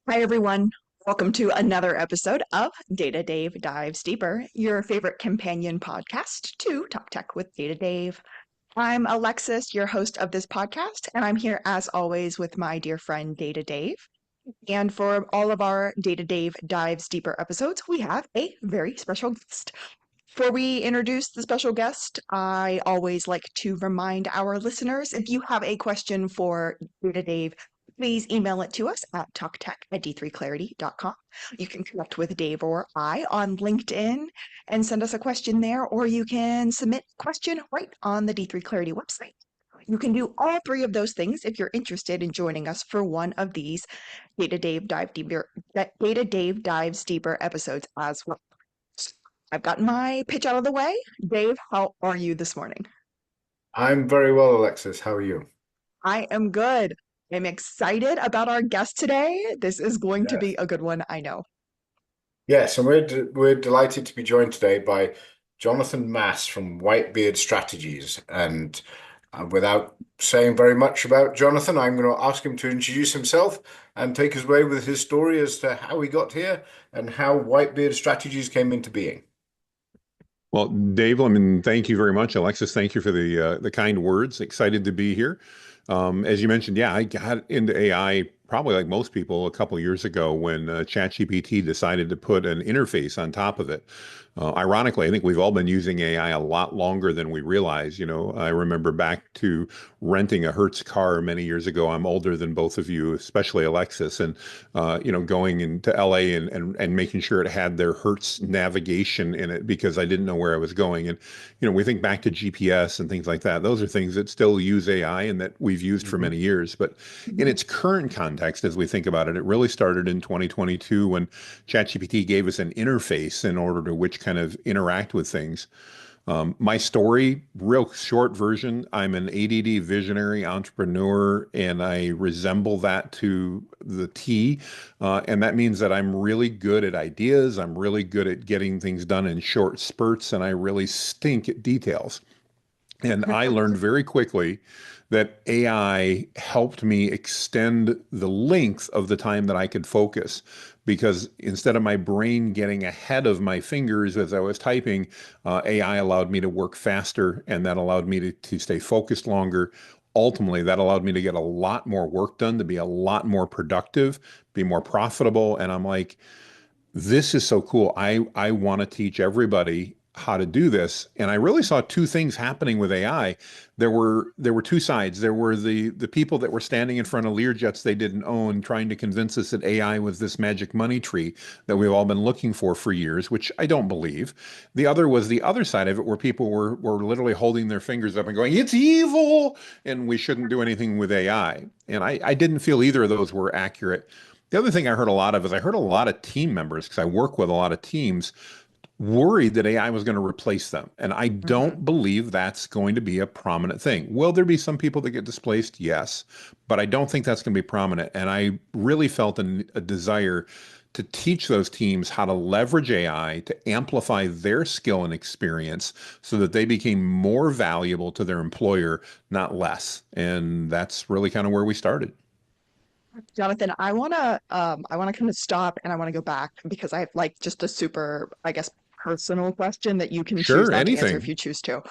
Hi, everyone. Welcome to another episode of Data Dave Dives Deeper, your favorite companion podcast to Talk Tech with Data Dave. I'm Alexis, your host of this podcast, and I'm here as always with my dear friend Data Dave. And for all of our Data Dave Dives Deeper episodes, we have a very special guest. Before we introduce the special guest, I always like to remind our listeners if you have a question for Data Dave, please email it to us at talktech@d3clarity.com. You can connect with Dave or I on LinkedIn and send us a question there, or you can submit a question right on the D3 Clarity website. You can do all three of those things if you're interested in joining us for one of these Data Dave Dives Deeper episodes as well. I've gotten my pitch out of the way. Dave, how are you this morning? I'm very well, Alexis. How are you? I am good. I'm excited about our guest today. This is going to be Yes. a good one, I know. Yes, and we're delighted to be joined today by Jonathan Mast from Whitebeard Strategies. And without saying very much about Jonathan, I'm going to ask him to introduce himself and take us away with his story as to how he got here and how Whitebeard Strategies came into being. Well, Dave, I mean, thank you very much. Alexis, thank you for the kind words. Excited to be here. As you mentioned, yeah, I got into AI probably like most people a couple years ago when ChatGPT decided to put an interface on top of it. Ironically, I think we've all been using AI a lot longer than we realize. You know, I remember back to renting a Hertz car many years ago. I'm older than both of you, especially Alexis, and going into LA and making sure it had their Hertz navigation in it because I didn't know where I was going. And we think back to GPS and things like that. Those are things that still use AI and that we've used for Mhm. many years. But in its current context, as we think about it, it really started in 2022 when ChatGPT gave us an interface in order to which kind of interact with things. My story, real short version, I'm an ADD visionary entrepreneur, and I resemble that to the T. And that means that I'm really good at ideas. I'm really good at getting things done in short spurts, and I really stink at details. And I learned very quickly that AI helped me extend the length of the time that I could focus because instead of my brain getting ahead of my fingers as I was typing, AI allowed me to work faster and that allowed me to stay focused longer. Ultimately, that allowed me to get a lot more work done, to be a lot more productive, be more profitable. And I'm like, this is so cool. I want to teach everybody how to do this. And I really saw two things happening with AI. There were two sides. There were the people that were standing in front of Learjets they didn't own, trying to convince us that AI was this magic money tree that we've all been looking for years, which I don't believe. The other was the other side of it, where people were literally holding their fingers up and going, "It's evil," and we shouldn't do anything with AI. And I didn't feel either of those were accurate. The other thing I heard a lot of is I heard a lot of team members, because I work with a lot of teams, worried that AI was going to replace them. And I Mhm. don't believe that's going to be a prominent thing. Will there be some people that get displaced? Yes. But I don't think that's going to be prominent. And I really felt a desire to teach those teams how to leverage AI to amplify their skill and experience so that they became more valuable to their employer, not less. And that's really kind of where we started. Jonathan, I wanna kind of stop and I want to go back because I have like just a super, I guess, personal question that you can choose Sure, not to answer if anything. you choose to.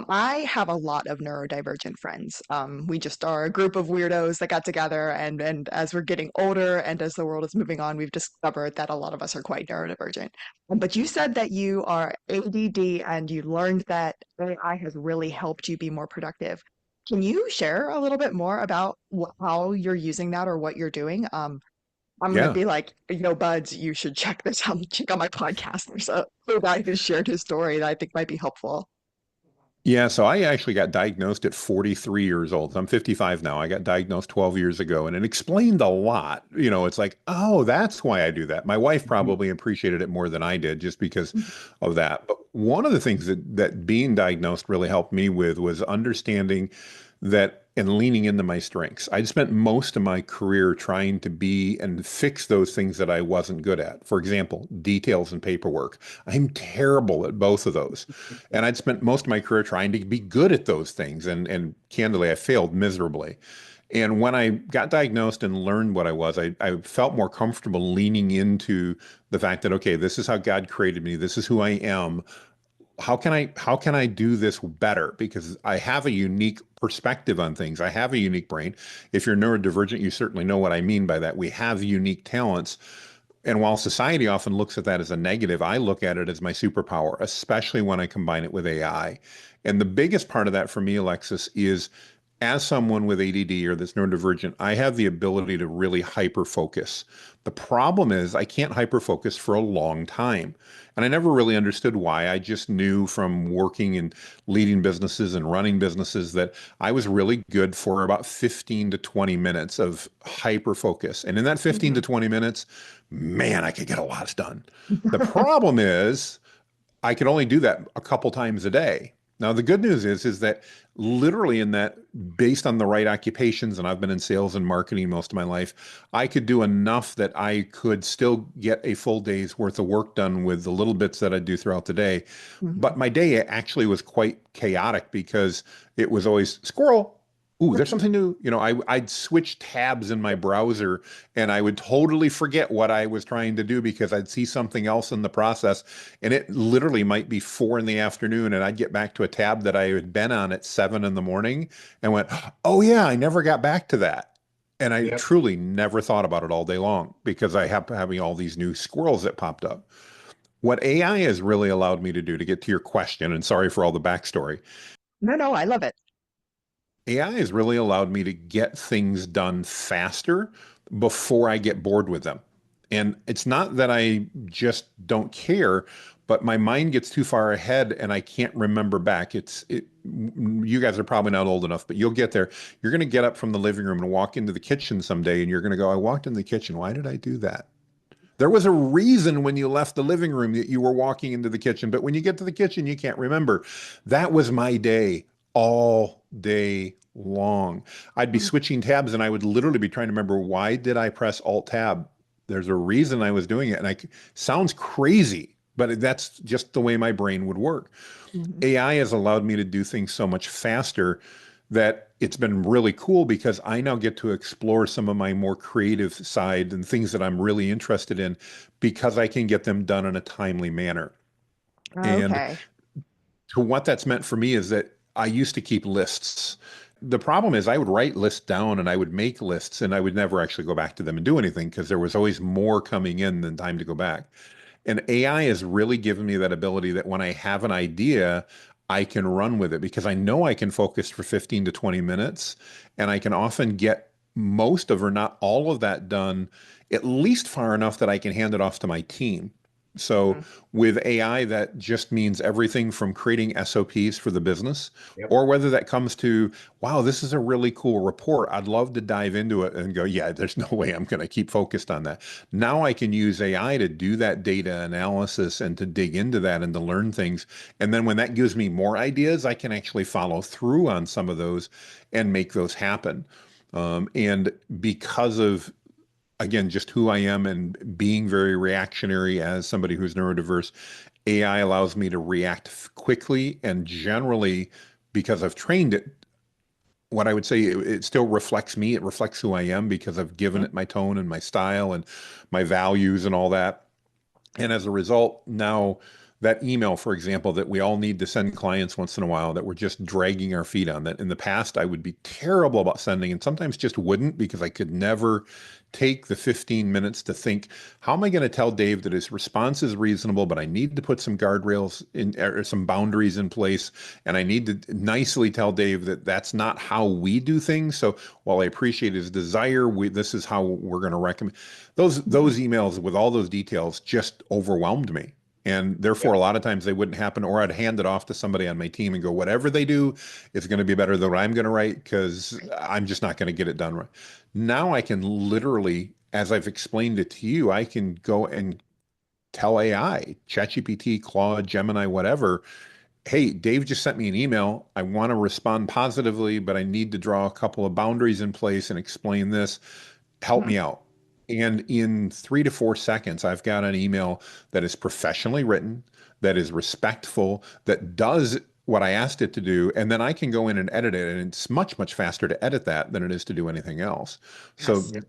I have a lot of neurodivergent friends. We just are a group of weirdos that got together, and as we're getting older and as the world is moving on, we've discovered that a lot of us are quite neurodivergent. But you said that you are ADD and you learned that AI has really helped you be more productive. Can you share a little bit more about how you're using that or what you're doing? I'm gonna Yeah. be like, buds, you should check this out. Check out my podcast. There's a guy who shared his story that I think might be helpful. Yeah, so I actually got diagnosed at 43 years old. I'm 55 now. I got diagnosed 12 years ago, and it explained a lot. It's like, oh, that's why I do that. My wife Mhm. probably appreciated it more than I did just because of that. But one of the things that being diagnosed really helped me with was understanding that and leaning into my strengths. I'd spent most of my career trying to be and fix those things that I wasn't good at. For example, details and paperwork. I'm terrible at both of those. And I'd spent most of my career trying to be good at those things. And candidly, I failed miserably. And when I got diagnosed and learned what I was, I felt more comfortable leaning into the fact that, okay, this is how God created me. This is who I am. How can I do this better? Because I have a unique perspective on things. I have a unique brain. If you're neurodivergent, you certainly know what I mean by that. We have unique talents. And while society often looks at that as a negative, I look at it as my superpower, especially when I combine it with AI. And the biggest part of that for me, Alexis, is as someone with ADD or that's neurodivergent, I have the ability to really hyper focus. The problem is I can't hyper focus for a long time. And I never really understood why. I just knew from working and leading businesses and running businesses that I was really good for about 15 to 20 minutes of hyper focus. And in that 15 to Mhm. 20 minutes, man, I could get a lot done. The problem is I could only do that a couple times a day. Now, the good news is that literally in that, based on the right occupations, and I've been in sales and marketing most of my life, I could do enough that I could still get a full day's worth of work done with the little bits that I do throughout the day. But Mhm. my day actually was quite chaotic because it was always squirrel. Ooh, there's something new. I'd switch tabs in my browser and I would totally forget what I was trying to do because I'd see something else in the process. And it literally might be 4 in the afternoon, and I'd get back to a tab that I had been on at 7 in the morning and went, oh, yeah, I never got back to that. And I Yep. truly never thought about it all day long because I have having all these new squirrels that popped up. What AI has really allowed me to do, to get to your question, and sorry for all the backstory, No, no, I love it. AI has really allowed me to get things done faster before I get bored with them. And it's not that I just don't care, but my mind gets too far ahead and I can't remember back. You guys are probably not old enough, but you'll get there. You're going to get up from the living room and walk into the kitchen someday and you're going to go, I walked in the kitchen. Why did I do that? There was a reason when you left the living room that you were walking into the kitchen, but when you get to the kitchen, you can't remember. That was my day all day long. I'd be Mhm. switching tabs and I would literally be trying to remember, why did I press Alt Tab? There's a reason I was doing it. And sounds crazy, but that's just the way my brain would work. Mhm. AI has allowed me to do things so much faster that it's been really cool because I now get to explore some of my more creative side and things that I'm really interested in because I can get them done in a timely manner. And Okay. to what that's meant for me is that I used to keep lists. The problem is I would write lists down and I would make lists and I would never actually go back to them and do anything because there was always more coming in than time to go back. And AI has really given me that ability that when I have an idea, I can run with it because I know I can focus for 15 to 20 minutes and I can often get most of or not all of that done at least far enough that I can hand it off to my team. So Mhm. with AI, that just means everything from creating SOPs for the business, Yep. or whether that comes to, wow, this is a really cool report. I'd love to dive into it and go, yeah, there's no way I'm going to keep focused on that. Now I can use AI to do that data analysis and to dig into that and to learn things. And then when that gives me more ideas, I can actually follow through on some of those and make those happen. And because of, again, just who I am and being very reactionary as somebody who's neurodiverse, AI allows me to react quickly and generally, because I've trained it, what I would say, it still reflects me. It reflects who I am because I've given Mhm. it my tone and my style and my values and all that. And as a result, now that email, for example, that we all need to send clients once in a while, that we're just dragging our feet on, that in the past I would be terrible about sending and sometimes just wouldn't because I could never take the 15 minutes to think, how am I going to tell Dave that his response is reasonable, but I need to put some guardrails in or some boundaries in place. And I need to nicely tell Dave that that's not how we do things. So while I appreciate his desire, this is how we're going to recommend. Those Mhm. emails with all those details just overwhelmed me. And therefore, a Yep. lot of times they wouldn't happen, or I'd hand it off to somebody on my team and go, whatever they do is going to be better than what I'm going to write because Right. I'm just not going to get it done right. Now I can literally, as I've explained it to you, I can go and tell AI, ChatGPT, Claude, Gemini, whatever, hey, Dave just sent me an email. I want to respond positively, but I need to draw a couple of boundaries in place and explain this. Help Mhm. me out. And in 3 to 4 seconds, I've got an email that is professionally written, that is respectful, that does what I asked it to do, and then I can go in and edit it, and it's much, much faster to edit that than it is to do anything else. So Yes. Yeah.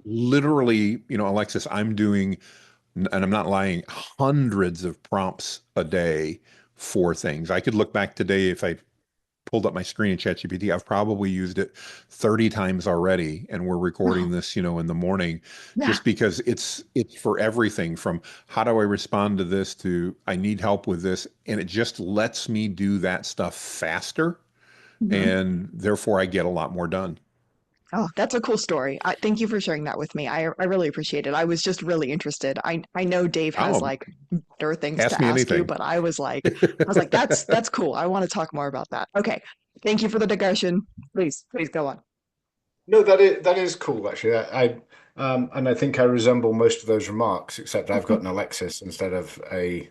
literally, Alexis, I'm doing, and I'm not lying, hundreds of prompts a day for things. I could look back today if I pulled up my screen in ChatGPT. I've probably used it 30 times already, and we're recording Oh, this, in the morning, yeah. just because it's for everything from how do I respond to this to I need help with this, and it just lets me do that stuff faster, Mhm. and therefore I get a lot more done. Oh, that's a cool story. Thank you for sharing that with me. I really appreciate it. I was just really interested. I know Dave has Oh, like better things ask to me ask you, anything. but I was like, that's cool. I want to talk more about that. Okay. Thank you for the digression. Please go on. No, that is cool actually. And I think I resemble most of those remarks, except I've got an Alexis instead of a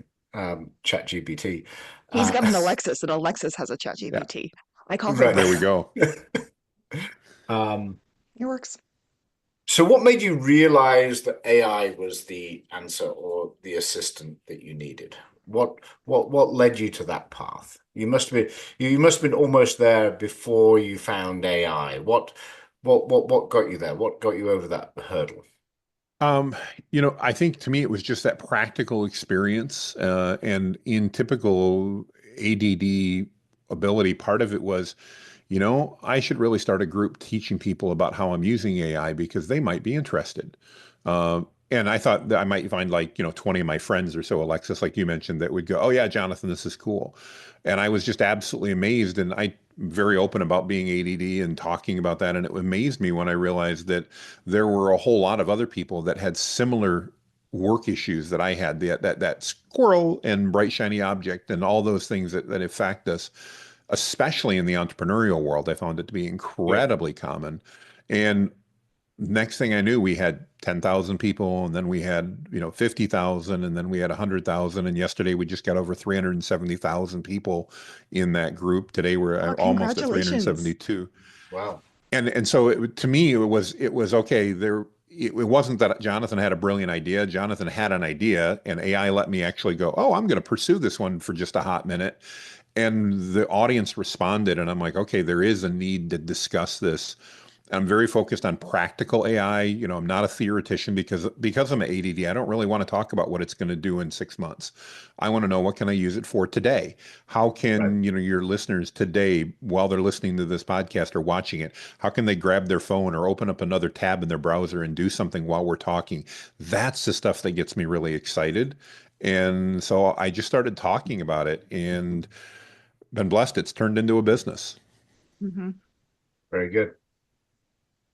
Chat GPT. He's Uh, got an Alexis, and Alexis has a Yeah, ChatGPT. I call her there we right. both. go. Um, It works. so what made you realize that AI was the answer or the assistant that you needed? What led you to that path? You must have been almost there before you found AI. What got you there? What got you over that hurdle? Um, I think to me it was just that practical experience, and in typical ADD ability, part of it was, I should really start a group teaching people about how I'm using AI because they might be interested. And I thought that I might find like, 20 of my friends or so, Alexis, like you mentioned, that would go, "Oh yeah, Jonathan, this is cool." And I was just absolutely amazed. And I'm very open about being ADD and talking about that. And it amazed me when I realized that there were a whole lot of other people that had similar work issues that I had, that squirrel and bright shiny object and all those things that affect us, especially in the entrepreneurial world. I found it to be Yeah. incredibly common. And next thing I knew, we had 10,000 people, and then we had, 50,000, and then we had 100,000. And yesterday we just got over 370,000 people in that group. Today we're Oh, almost at congratulations. 372. Wow. And so to me it was okay. It wasn't that Jonathan had a brilliant idea. Jonathan had an idea, and AI let me actually go, "Oh, I'm going to pursue this one for just a hot minute." And the audience responded, and I'm like, okay, there is a need to discuss this. I'm very focused on practical AI. I'm not a theoretician because I'm ADD. I don't really want to talk about what it's going to do in 6 months. I want to know, what can I use it for today? How Right. can, your listeners today, while they're listening to this podcast or watching it, how can they grab their phone or open up another tab in their browser and do something while we're talking? That's the stuff that gets me really excited. And so I just started talking about it and been blessed. It's turned into a business. Hmm. Very good.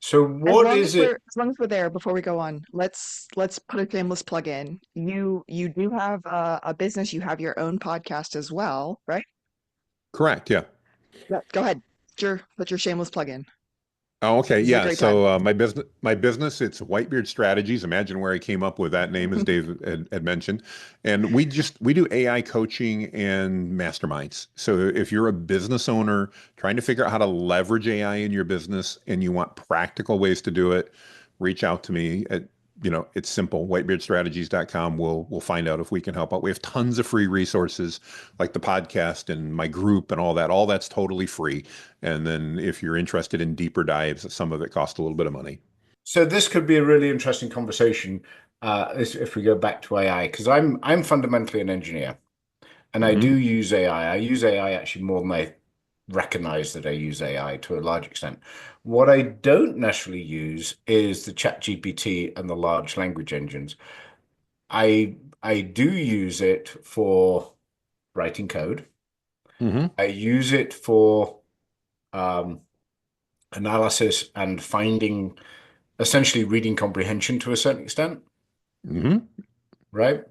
So As what long is as we're it? as long as we're there before we go on, let's put a shameless plug in. You do have a business. You have your own podcast as well, right? Correct. Yeah. Yeah. Go ahead. Sure. Put your shameless plug in. Oh, okay. This is a Yeah. great time. So my business, it's Whitebeard Strategies. Imagine where I came up with that name, as Dave had mentioned. And we do AI coaching and masterminds. So if you're a business owner trying to figure out how to leverage AI in your business and you want practical ways to do it, reach out to me. It's simple. Whitebeardstrategies.com. We'll find out if we can help out. We have tons of free resources like the podcast and my group and all that. All that's totally free. And then if you're interested in deeper dives, some of it costs a little bit of money. So this could be a really interesting conversation if we go back to AI, because I'm fundamentally an engineer and I do Hmm. use AI. I use AI actually more than I recognize that I use AI to a large extent. What I don't necessarily use is the Chat GPT and the large language engines. I do use it for writing code. Hmm. I use it for um, analysis and finding essentially reading comprehension to a certain extent, Hmm. right?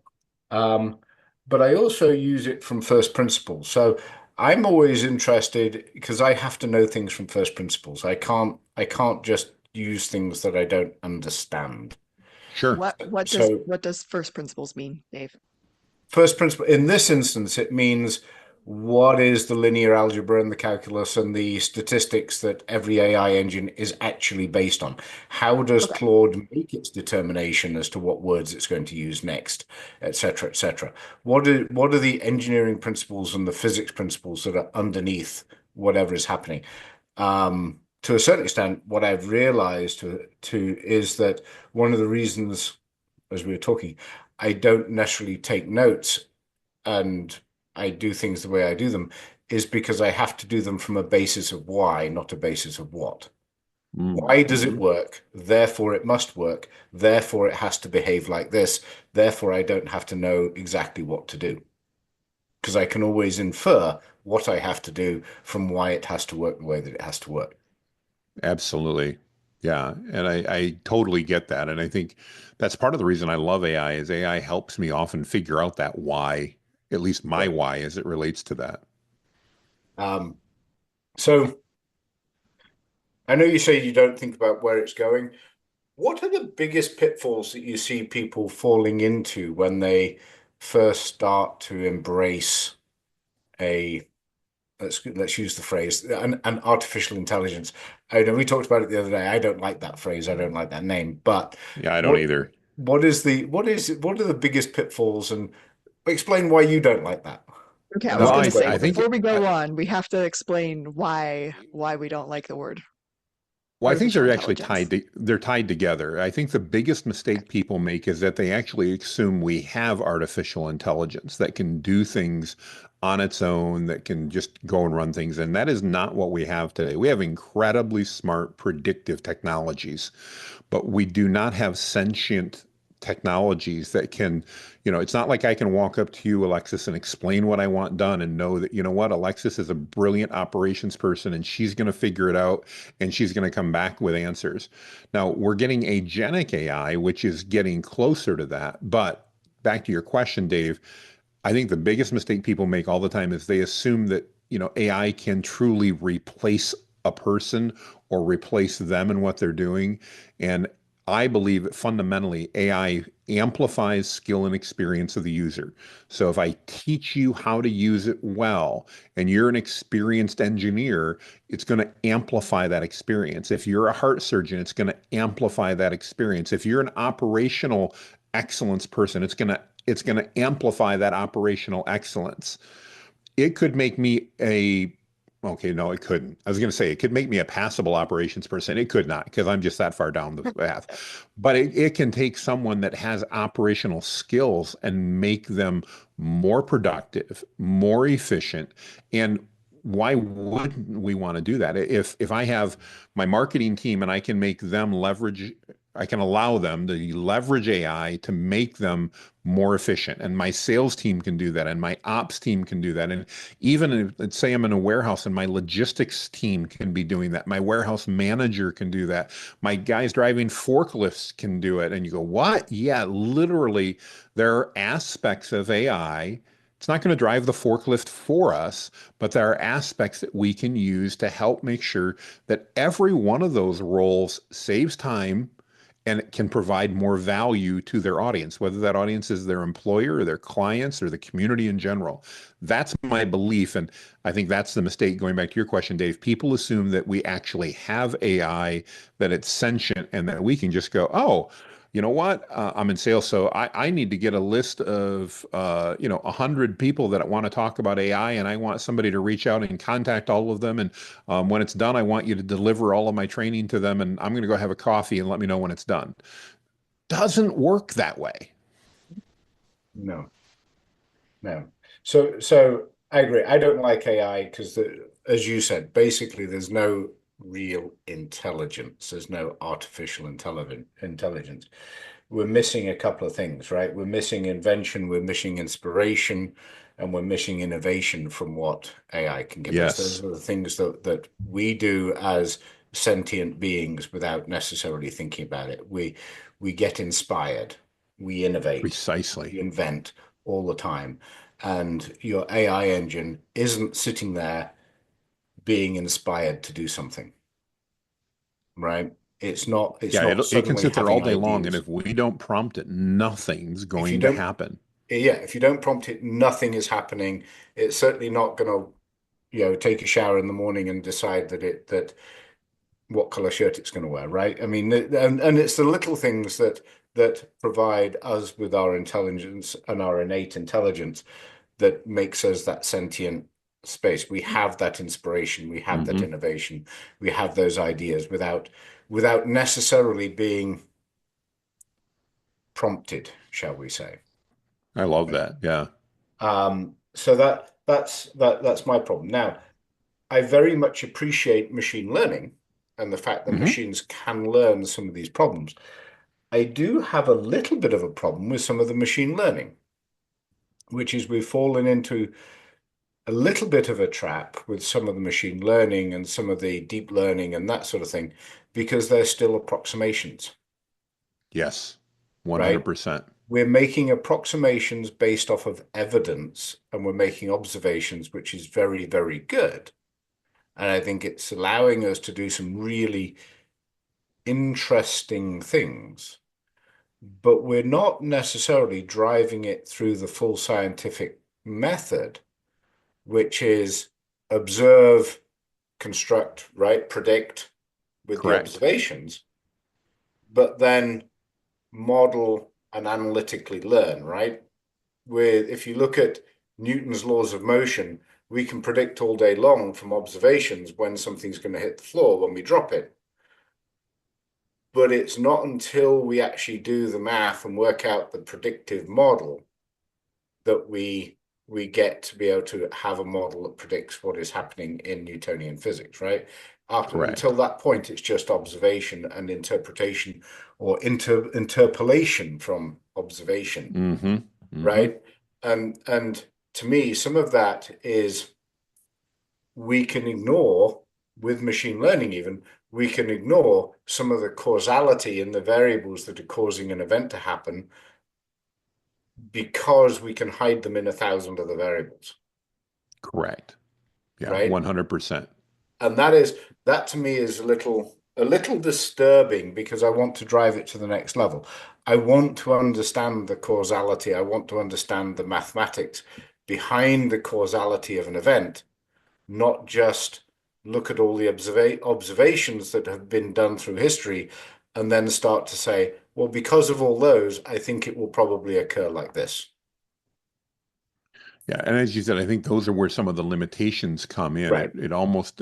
Um, but I also use it from first principles. So I'm always interested because I have to know things from first principles. I can't just use things that I don't understand. Sure. So What does first principles mean, Dave? first principle in this instance, it means what is the linear algebra and the calculus and the statistics that every AI engine is actually based on? How does Okay. Claude make its determination as to what words it's going to use next, et cetera, et cetera? What are the engineering principles and the physics principles that are underneath whatever is happening? To a certain extent, what I've realized is that one of the reasons, as we were talking, I don't necessarily take notes and I do things the way I do them is because I have to do them from a basis of why, not a basis of what. Why does it Mm-hmm. work? Therefore, it must work. Therefore, it has to behave like this. Therefore, I don't have to know exactly what to do because I can always infer what I have to do from why it has to work the way that it has to work. Absolutely. Yeah. And I totally get that. And I think that's part of the reason I love AI is AI helps me often figure out that why, at least my Yeah. why as it relates to that. Um, so I know you say you don't think about where it's going. What are the biggest pitfalls that you see people falling into when they first start to embrace a let's use the phrase an artificial intelligence? I know we talked about it the other day. I don't like that phrase. I don't like that name. But Yeah, I don't what either. what are the biggest pitfalls and explain why you don't like that, Okay, I and was Well, I'll going to explain say I what I think do. before we I, go on, we have to explain why we don't like the word Well, I think artificial they're actually intelligence. they're tied together. I think the biggest Okay. mistake people make is that they actually assume we have artificial intelligence that can do things on its own, that can just go and run things. And that is not what we have today. We have incredibly smart predictive technologies, but we do not have sentient technologies that can, it's not like I can walk up to you, Alexis, and explain what I want done and know that, you know what, Alexis is a brilliant operations person and she's going to figure it out and she's going to come back with answers. Now, we're getting agentic AI, which is getting closer to that. But back to your question, Dave, I think the biggest mistake people make all the time is they assume that, AI can truly replace a person or replace them in what they're doing. And I believe that fundamentally AI amplifies skill and experience of the user. So if I teach you how to use it well and you're an experienced engineer, it's going to amplify that experience. If you're a heart surgeon, it's going to amplify that experience. If you're an operational excellence person, it's going to amplify that operational excellence. It could make me a Okay, no, it couldn't. I was going to say it could make me a passable operations person. It could not because I'm just that far down the path. But it can take someone that has operational skills and make them more productive, more efficient. And why wouldn't we want to do that? If I have my marketing team and I can make them leverage, I can allow them to leverage AI to make them more efficient. And my sales team can do that, and my ops team can do that. And even if, let's say I'm in a warehouse and my logistics team can be doing that. My warehouse manager can do that. My guys driving forklifts can do it. And you go, what? Yeah, literally, there are aspects of AI. It's not going to drive the forklift for us, but there are aspects that we can use to help make sure that every one of those roles saves time and it can provide more value to their audience, whether that audience is their employer or their clients or the community in general. That's my belief. And I think that's the mistake. Going back to your question, Dave, people assume that we actually have AI, that it's sentient, and that we can just go, oh, you know what? I'm in sales, so I need to get a list of 100 people that want to talk about AI, and I want somebody to reach out and contact all of them. And when it's done, I want you to deliver all of my training to them, and I'm going to go have a coffee and let me know when it's done. Doesn't work that way. No, no. So I agree. I don't like AI because, as you said, basically there's no real intelligence. There's no artificial intelligence. We're missing a couple of things, right? We're missing invention, we're missing inspiration, and we're missing innovation from what AI can give us. Yes, Those are the things that we do as sentient beings without necessarily thinking about it. We get inspired, we innovate, we precisely. invent all the time. And your AI engine isn't sitting there being inspired to do something, right? It's Yeah, not it can suddenly sit there all having day long, and ideas. if we don't prompt it, nothing's If you going to don't happen. yeah, if you don't prompt it, nothing is happening. It's certainly not going to, take a shower in the morning and decide that what color shirt it's going to wear, right? I mean, and it's the little things that provide us with our intelligence and our innate intelligence that makes us that sentient space. We have that inspiration, we have that Hmm. innovation, we have those ideas without necessarily being prompted, shall we say. I love that. Yeah. So that's my problem. Now, I very much appreciate machine learning and the fact that Hmm. machines can learn some of these problems. I do have a little bit of a problem with some of the machine learning, which is we've fallen into a little bit of a trap with some of the machine learning and some of the deep learning and that sort of thing, because they're still approximations, Yes. right? 100%. We're making approximations based off of evidence and we're making observations, which is very, very good. And I think it's allowing us to do some really interesting things, but we're not necessarily driving it through the full scientific method, which is observe, construct, right, predict with the Correct. observations, but then model and analytically learn, right? If you look at Newton's laws of motion, we can predict all day long from observations when something's going to hit the floor when we drop it. But it's not until we actually do the math and work out the predictive model that we get to be able to have a model that predicts what is happening in Newtonian physics, right? Until Correct. that point, it's just observation and interpretation or interpolation from observation, Hmm. Hmm. right? And to me, some of that is we can ignore with machine learning even we can ignore some of the causality in the variables that are causing an event to happen because we can hide them in 1,000 other variables, Correct. Yeah. right? 100%. And that to me is a little disturbing because I want to drive it to the next level. I want to understand the causality. I want to understand the mathematics behind the causality of an event, not just look at all the observations that have been done through history and then start to say, well, because of all those, I think it will probably occur like this. Yeah, and as you said, I think those are where some of the limitations come in. Right. It almost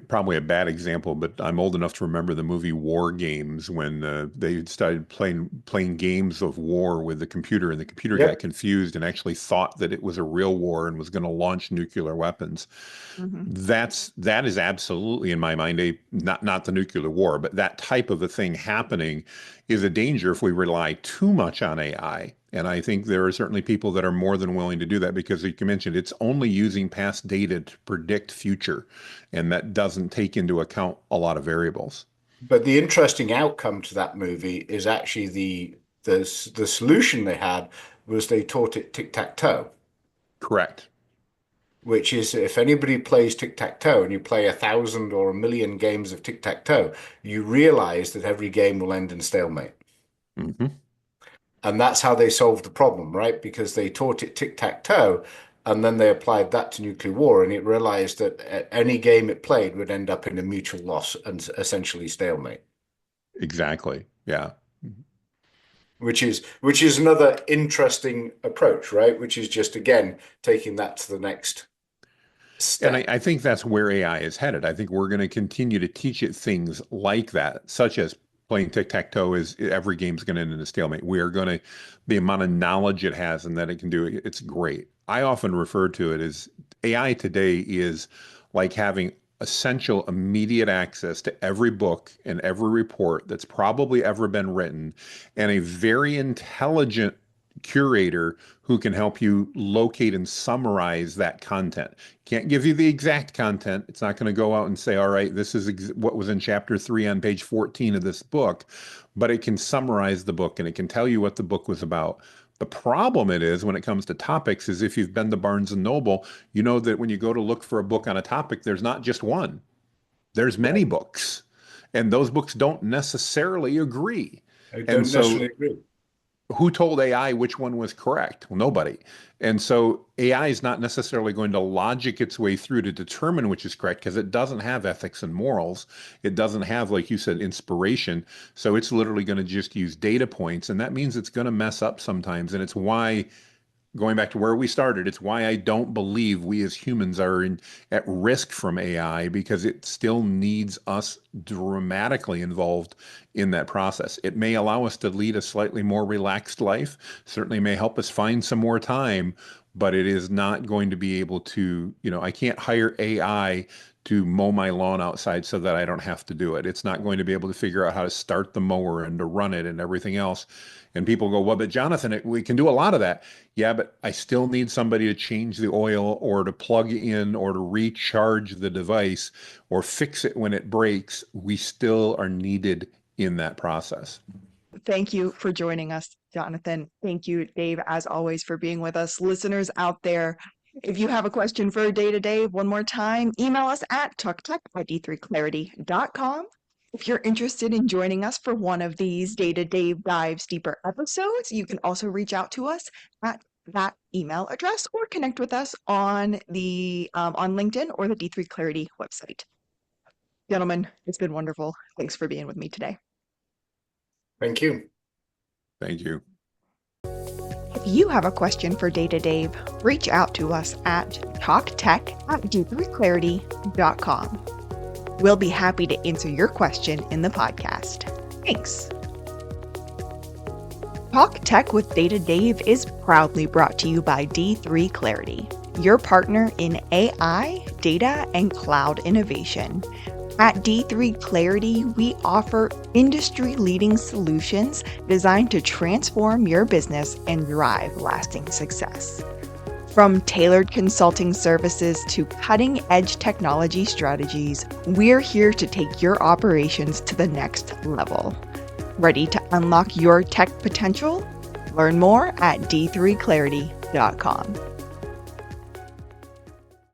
probably a bad example, but I'm old enough to remember the movie War Games when they started playing games of war with the computer, and the computer got Yep. confused and actually thought that it was a real war and was going to launch nuclear weapons. Hmm. That is absolutely in my mind a not the nuclear war, but that type of a thing happening is a danger if we rely too much on AI. And I think there are certainly people that are more than willing to do that because, like you mentioned, it's only using past data to predict future, and that doesn't take into account a lot of variables. But the interesting outcome to that movie is actually the solution they had was they taught it tic-tac-toe, Correct. which is if anybody plays tic-tac-toe and you play 1,000 or 1,000,000 games of tic-tac-toe, you realize that every game will end in stalemate. Hmm. And that's how they solved the problem, right? Because they taught it tic-tac-toe and then they applied that to nuclear war and it realized that any game it played would end up in a mutual loss and essentially stalemate. Exactly. Yeah. Which is another interesting approach, right? Which is just again taking that to the next And step. I think that's where AI is headed. I think we're going to continue to teach it things like that, such as playing tic-tac-toe is every game's going to end in a stalemate. We are going to, the amount of knowledge it has and that it can do, it's great. I often refer to it as AI today is like having essential immediate access to every book and every report that's probably ever been written and a very intelligent curator who can help you locate and summarize that content. Can't give you the exact content. It's not going to go out and say, all right, this is what was in chapter 3 on page 14 of this book, but it can summarize the book and it can tell you what the book was about. The problem it is when it comes to topics is if you've been to Barnes and Noble, you know that when you go to look for a book on a topic, there's not just one. There's many Right. books, and those books don't necessarily agree. I And don't so necessarily agree. who told AI which one was correct? Well, nobody. And so AI is not necessarily going to logic its way through to determine which is correct because it doesn't have ethics and morals. It doesn't have, like you said, inspiration. So it's literally going to just use data points. And that means it's going to mess up sometimes. And it's why, going back to where we started, it's why I don't believe we as humans are at risk from AI, because it still needs us dramatically involved in that process. It may allow us to lead a slightly more relaxed life, certainly may help us find some more time, but it is not going to be able to, I can't hire AI to mow my lawn outside so that I don't have to do it. It's not going to be able to figure out how to start the mower and to run it and everything else. And people go, well, but Jonathan, we can do a lot of that. Yeah, but I still need somebody to change the oil or to plug in or to recharge the device or fix it when it breaks. We still are needed in that process. Thank you for joining us, Jonathan. Thank you, Dave, as always, for being with us. Listeners out there, if you have a question for Data Dave, one more time, email us at talktech@d3clarity.com. If you're interested in joining us for one of these Data Dave Dives Deeper episodes, you can also reach out to us at that email address or connect with us on LinkedIn or the D3 Clarity website. Gentlemen, it's been wonderful. Thanks for being with me today. Thank you. Thank you. If you have a question for Data Dave, reach out to us at talktech@d3clarity.com. We'll be happy to answer your question in the podcast. Thanks. Talk Tech with Data Dave is proudly brought to you by D3 Clarity, your partner in AI, data, and cloud innovation. At D3 Clarity, we offer industry-leading solutions designed to transform your business and drive lasting success. From tailored consulting services to cutting-edge technology strategies, we're here to take your operations to the next level. Ready to unlock your tech potential? Learn more at d3clarity.com.